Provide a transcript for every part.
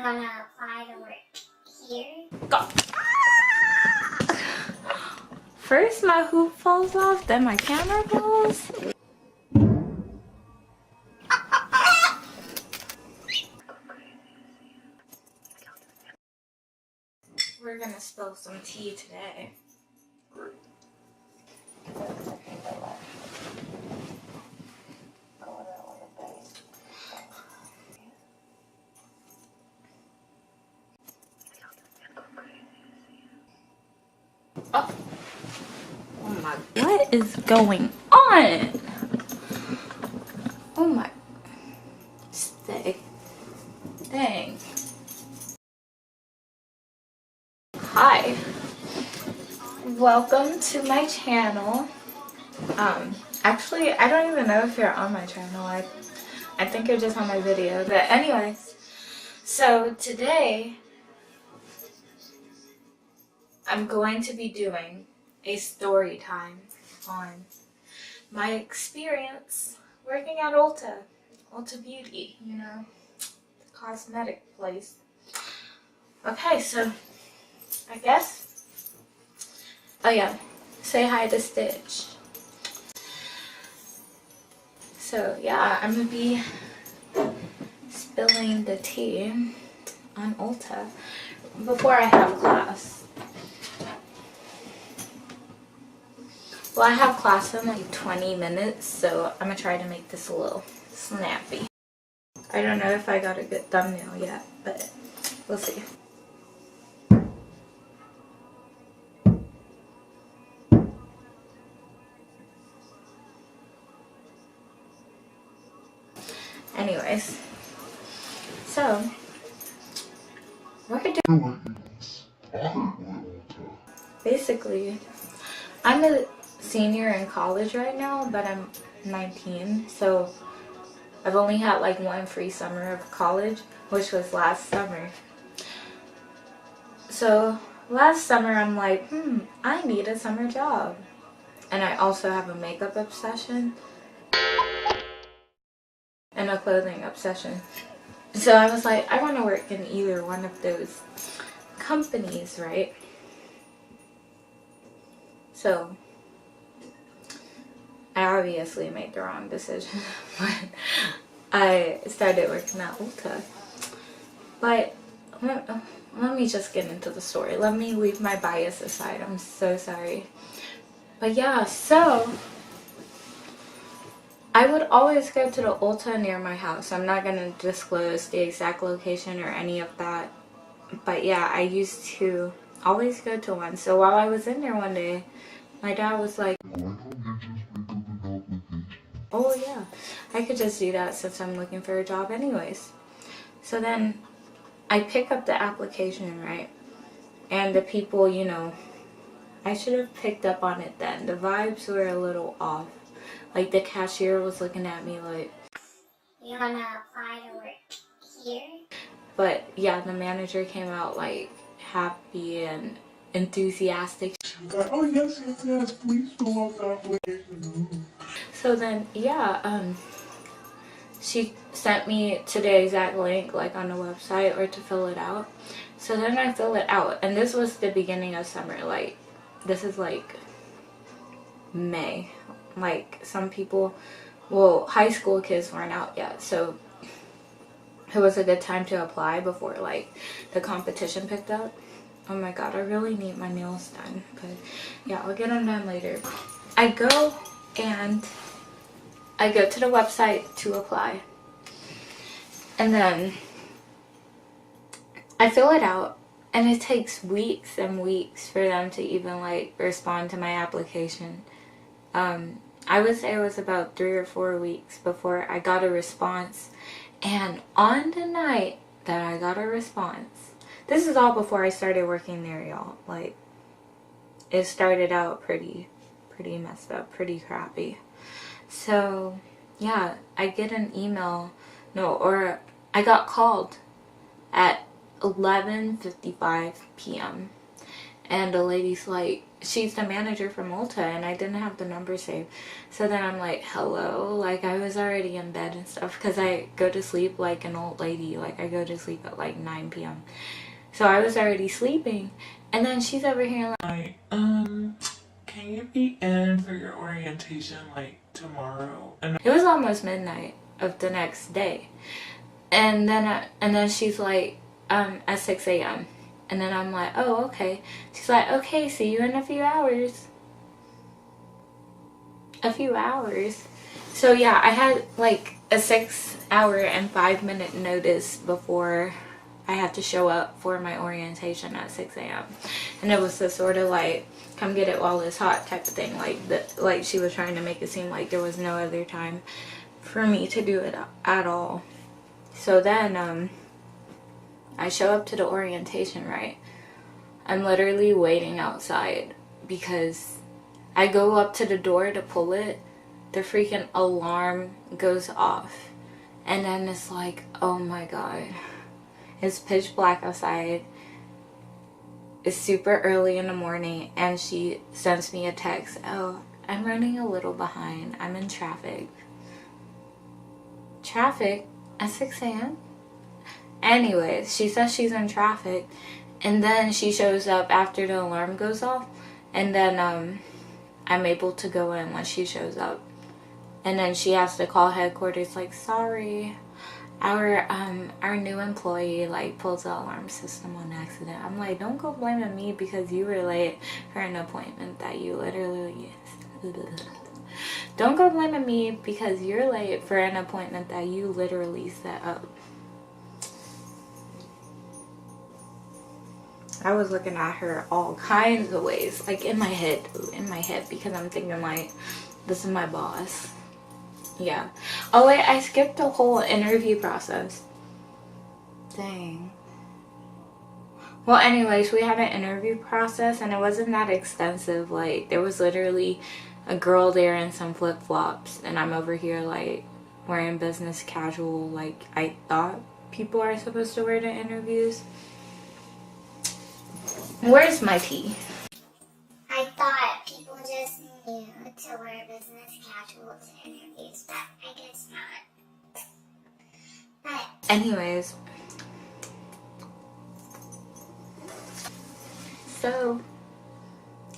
You wanna apply to work here? Go. First my hoop falls off, then my camera falls. We're gonna spill some tea today. Oh. Oh my, what is going on? Oh my, stay. Dang. Hi. Welcome to my channel. Actually, I don't even know if you're on my channel. I think you're just on my video. But anyways, so today I'm going to be doing a story time on my experience working at ULTA Beauty, you know, the cosmetic place. Okay, so I guess, oh yeah, say hi to Stitch. So yeah, I'm gonna be spilling the tea on ULTA before I have class. Well, I have class in like 20 minutes, so I'm gonna try to make this a little snappy. I don't know if I got a good thumbnail yet, but we'll see. Anyways, so we're doing basically, I'm a senior in college right now, but I'm 19, so I've only had like one free summer of college, which was last summer. So last summer I'm like, I need a summer job. And I also have a makeup obsession and a clothing obsession. So I was like, I want to work in either one of those companies, right? So I obviously made the wrong decision, but I started working at ULTA. But let me just get into the story. Let me leave my bias aside. I'm so sorry. But yeah, so I would always go to the ULTA near my house. I'm not going to disclose the exact location or any of that. But yeah, I used to always go to one. So while I was in there one day, my dad was like, oh yeah, I could just do that since I'm looking for a job anyways. So then I pick up the application, right? And the people, you know, I should have picked up on it then. The vibes were a little off. Like the cashier was looking at me like, you wanna apply to work here? But yeah, the manager came out like happy and enthusiastic. Like, oh yes, please fill out the application. So then, yeah, she sent me to the exact link, like on the website, or to fill it out. So then I fill it out, and this was the beginning of summer. Like, this is like May. Like, some people, well, high school kids weren't out yet, so it was a good time to apply before like the competition picked up. Oh my god, I really need my nails done, but yeah, I'll get them done later. I go to the website to apply, and then I fill it out, and it takes weeks and weeks for them to even like respond to my application. I would say it was about 3 or 4 weeks before I got a response. And on the night that I got a response, this is all before I started working there, y'all. Like, it started out pretty messed up, pretty crappy. So yeah, I get an email, or I got called at 11:55 p.m. and the lady's like, she's the manager from ULTA, and I didn't have the number saved. So then I'm like, hello, like I was already in bed and stuff, because I go to sleep like an old lady. Like I go to sleep at like 9 p.m. So I was already sleeping, and then she's over here like, can you be in for your orientation like tomorrow? And it was almost midnight of the next day, and then she's like, at 6 a.m. And then I'm like, oh, okay. She's like, okay, see you in a few hours. A few hours. So yeah, I had like a 6 hour and 5 minute notice before I had to show up for my orientation at 6 a.m. And it was the sort of like, come get it while it's hot type of thing. Like she was trying to make it seem like there was no other time for me to do it at all. So then, I show up to the orientation, right? I'm literally waiting outside because I go up to the door to pull it. The freaking alarm goes off. And then it's like, oh my god. It's pitch black outside. It's super early in the morning, and she sends me a text. Oh, I'm running a little behind. I'm in traffic. Traffic at 6 a.m.? Anyways, she says she's in traffic, and then she shows up after the alarm goes off, and then I'm able to go in when she shows up. And then she has to call headquarters like, sorry, our new employee like pulled the alarm system on accident. I'm like, don't go blaming me because you were late for an appointment that you literally don't go blaming me because you're late for an appointment that you literally set up. I was looking at her all kinds of ways, like in my head, because I'm thinking like, this is my boss. Yeah. Oh wait, I skipped the whole interview process. Dang. Well, anyways, we had an interview process, and it wasn't that extensive. Like, there was literally a girl there in some flip-flops, and I'm over here like wearing business casual like I thought people are supposed to wear to interviews. Where's my tea? I thought people just knew to wear business casual to interviews, but I guess not. But Anyways, so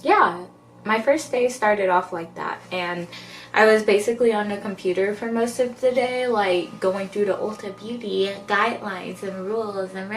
yeah, my first day started off like that, and I was basically on the computer for most of the day, like going through the ULTA beauty guidelines and rules and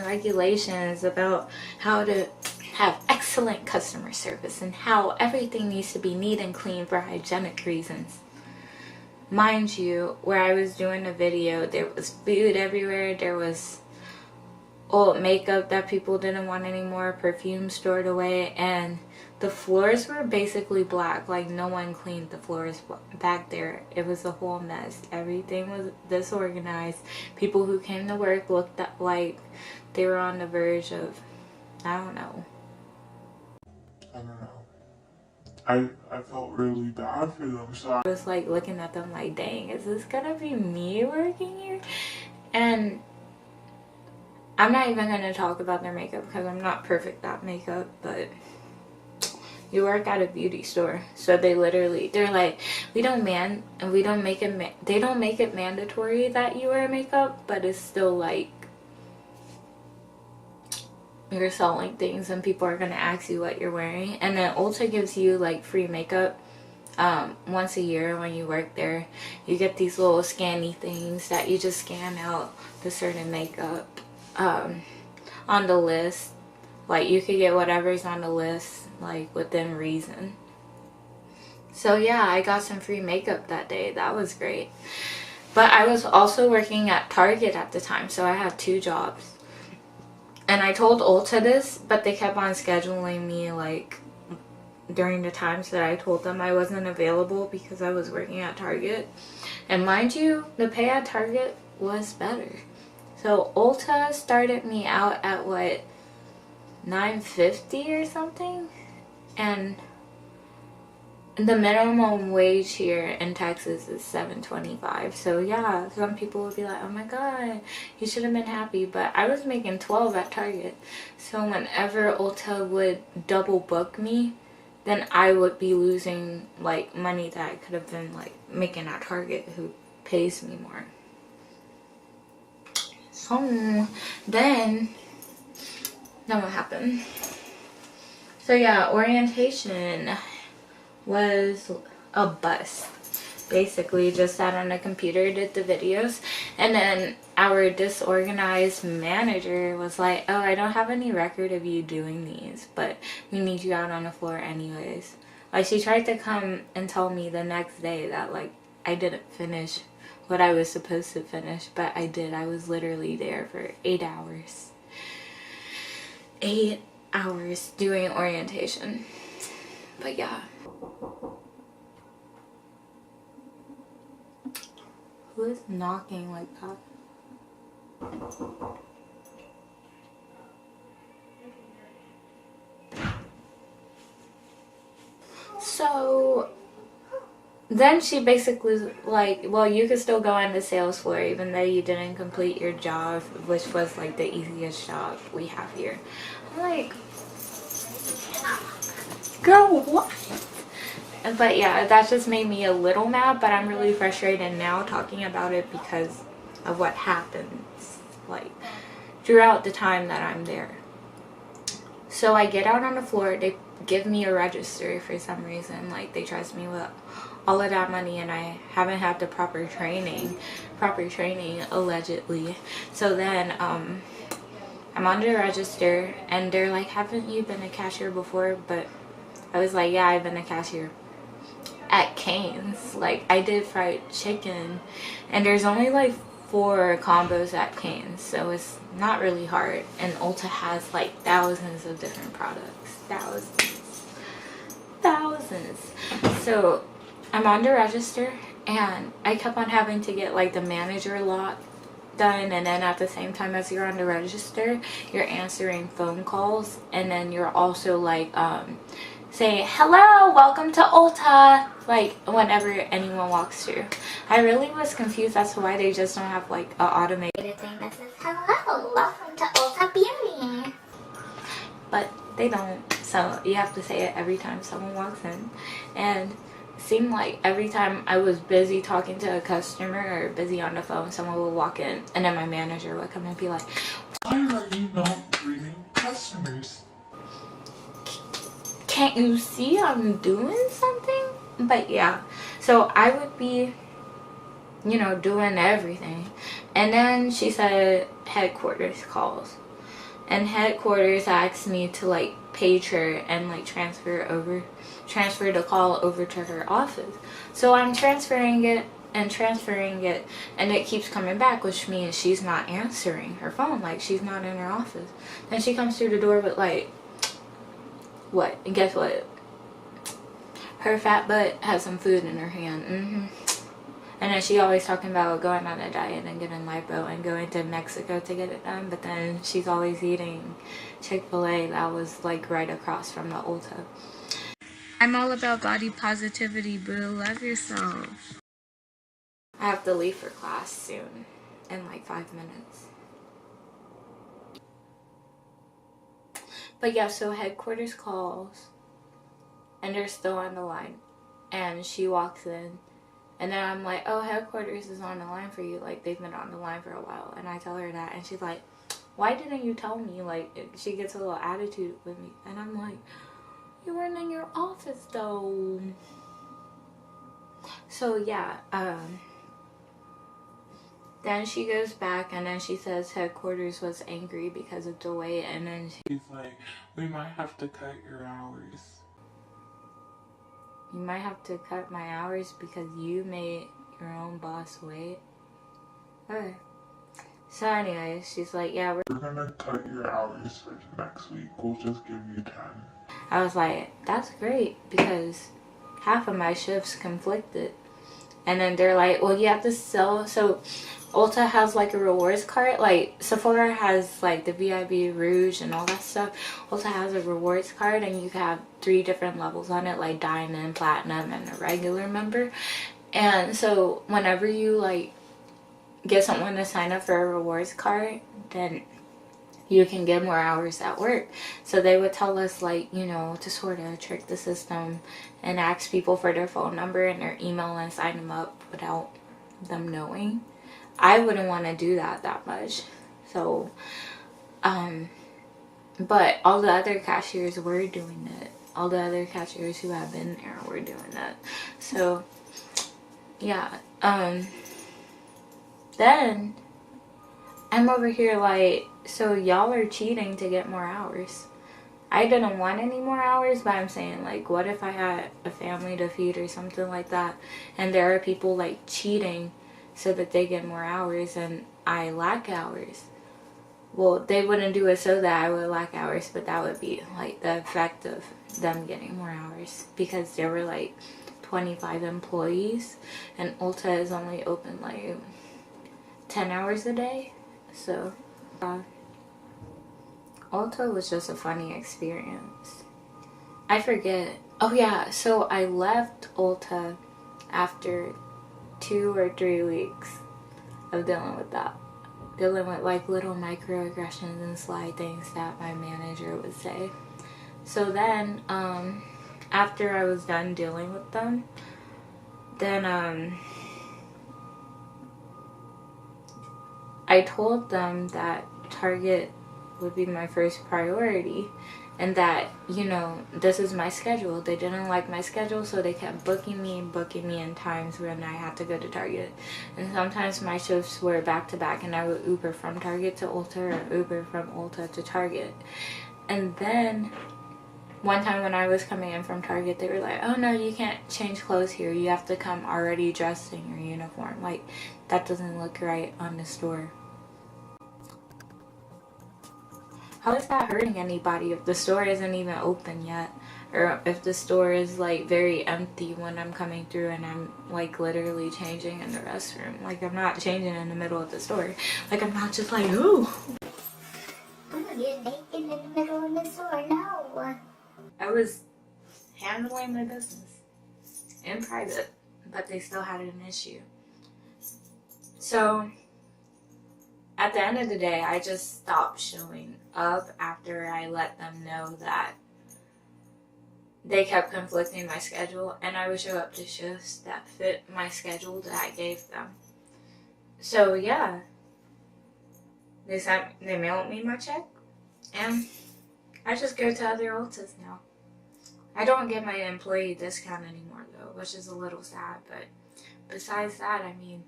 regulations about how to have excellent customer service and how everything needs to be neat and clean for hygienic reasons. Mind you, where I was doing the video, there was food everywhere, there was old makeup that people didn't want anymore, perfume stored away, and the floors were basically black. Like, no one cleaned the floors back there. It was a whole mess. Everything was disorganized. People who came to work looked like they were on the verge of, I don't know. I felt really bad for them, so I was like looking at them like, dang, is this gonna be me working here? And I'm not even gonna talk about their makeup because I'm not perfect at makeup, but you work at a beauty store, so they're like, they don't make it mandatory that you wear makeup, but it's still like you're selling things and people are gonna ask you what you're wearing. And then ULTA gives you like free makeup once a year when you work there. You get these little scanny things that you just scan out the certain makeup on the list. Like, you could get whatever's on the list, like, within reason. So yeah, I got some free makeup that day. That was great. But I was also working at Target at the time, so I had 2 jobs. And I told ULTA this, but they kept on scheduling me, like, during the times that I told them I wasn't available because I was working at Target. And mind you, the pay at Target was better. So ULTA started me out at, what, $9.50 or something? And the minimum wage here in Texas is $7.25. So yeah, some people would be like, oh my god, you should have been happy. But I was making 12 at Target. So whenever ULTA would double book me, then I would be losing like money that I could have been like making at Target, who pays me more. So then what happened? So yeah, orientation was a bust. Basically just sat on a computer, did the videos, and then our disorganized manager was like, oh, I don't have any record of you doing these, but we need you out on the floor anyways. Like, she tried to come and tell me the next day that like I didn't finish what I was supposed to finish, but I did. I was literally there for 8 hours. 8 hours doing orientation. But yeah. Who is knocking like that? So then she basically was like, well, you could still go on the sales floor even though you didn't complete your job, which was like the easiest job we have here. I'm like, girl, what? But yeah, that just made me a little mad, but I'm really frustrated now talking about it because of what happens like throughout the time that I'm there. So I get out on the floor, they give me a register for some reason, like they trust me with all of that money, and I haven't had the proper training allegedly. So then I'm on the register and they're like, haven't you been a cashier before? But I was like, yeah, I've been a cashier at Cane's. Like, I did fried chicken, and there's only like 4 combos at Cane's, so it's not really hard. And ULTA has like thousands of different products. Thousands. So I'm on the register, and I kept on having to get like the manager lock done, and then at the same time as you're on the register, you're answering phone calls, and then you're also like saying, hello, welcome to ULTA, like whenever anyone walks through. I really was confused as to why they just don't have like an automated thing that says, hello, welcome to ULTA Beauty. But they don't, so you have to say it every time someone walks in. And it seemed like every time I was busy talking to a customer or busy on the phone, someone would walk in, and then my manager would come and be like, why are you not greeting customers? can't you see I'm doing something? But yeah, so I would be, you know, doing everything. And then she said headquarters calls, and headquarters asked me to like page her and like transfer the call over to her office. So I'm transferring it, and it keeps coming back, which means she's not answering her phone, like she's not in her office. Then she comes through the door with like, what? And guess what? Her fat butt has some food in her hand. And then she always talking about going on a diet and getting lipo and going to Mexico to get it done. But then she's always eating Chick-fil-A that was like right across from the ULTA. I'm all about body positivity, boo. Love yourself. I have to leave for class soon, in like 5 minutes. But yeah, so headquarters calls, and they're still on the line, and she walks in, and then I'm like, oh, headquarters is on the line for you, like they've been on the line for a while. And I tell her that, and she's like, why didn't you tell me? Like, she gets a little attitude with me, and I'm like, you weren't in your office though. So yeah, then she goes back, and then she says headquarters was angry because of the wait, and then He's like, we might have to cut your hours. You might have to cut my hours because you made your own boss wait. Okay. So anyways, she's like, yeah, We're gonna cut your hours for next week. We'll just give you 10. I was like, that's great, because half of my shifts conflicted. And then they're like, well, you have to sell. So Ulta has like a rewards card. Like Sephora has like the VIB Rouge and all that stuff. Ulta has a rewards card, and you have 3 different levels on it, like diamond, platinum, and a regular member. And so whenever you like get someone to sign up for a rewards card, then you can get more hours at work. So they would tell us, like, you know, to sort of trick the system and ask people for their phone number and their email and sign them up without them knowing. I wouldn't want to do that much. So but all the other cashiers were doing it. All the other cashiers who have been there were doing that. So yeah. Then I'm over here like, so y'all are cheating to get more hours. I didn't want any more hours, but I'm saying, like, what if I had a family to feed or something like that, and there are people like cheating so that they get more hours and I lack hours? Well, they wouldn't do it so that I would lack hours, but that would be like the effect of them getting more hours, because there were like 25 employees and Ulta is only open like 10 hours a day. So Ulta was just a funny experience. I forget. Oh yeah, so I left Ulta after 2 or 3 weeks of dealing with that. Dealing with like little microaggressions and sly things that my manager would say. So then, after I was done dealing with them, then I told them that Target would be my first priority, and that, you know, this is my schedule. They didn't like my schedule, so they kept booking me in times when I had to go to Target. And sometimes my shifts were back to back, and I would Uber from Target to Ulta or Uber from Ulta to Target. And then one time when I was coming in from Target, they were like, oh no, you can't change clothes here. You have to come already dressed in your uniform. Like, that doesn't look right on the store. How is that hurting anybody if the store isn't even open yet? Or if the store is like very empty when I'm coming through and I'm like literally changing in the restroom. Like, I'm not changing in the middle of the store. Like, I'm not just like, ooh, I'm gonna get naked in the middle of the store. No. I was handling my business in private, but they still had an issue. So at the end of the day, I just stopped showing up after I let them know that they kept conflicting my schedule, and I would show up to shifts that fit my schedule that I gave them. So yeah, they mailed me my check, and I just go to other Ultas now. I don't get my employee discount anymore though, which is a little sad, but besides that, I mean,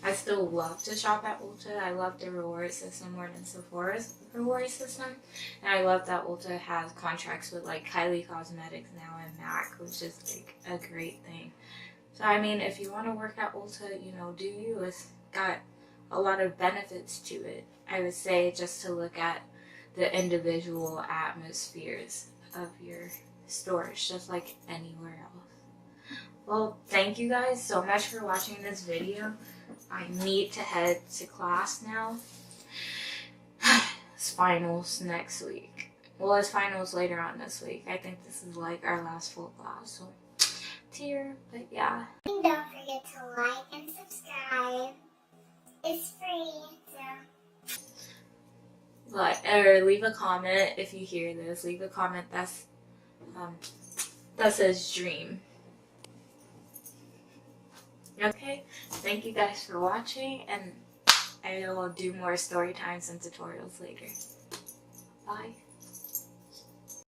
I still love to shop at Ulta. I love the reward system more than Sephora's reward system. And I love that Ulta has contracts with like Kylie Cosmetics now and MAC, which is like a great thing. So I mean, if you want to work at Ulta, you know, do you. It's got a lot of benefits to it. I would say just to look at the individual atmospheres of your stores, just like anywhere else. Well, thank you guys so much for watching this video. I need to head to class now. It's finals next week. Well, it's finals later on this week. I think this is like our last full class, so tear, but yeah. And don't forget to like and subscribe. It's free, so. Like, or leave a comment if you hear this. Leave a comment that says dream. Okay, thank you guys for watching, and I will do more story times and tutorials later. Bye.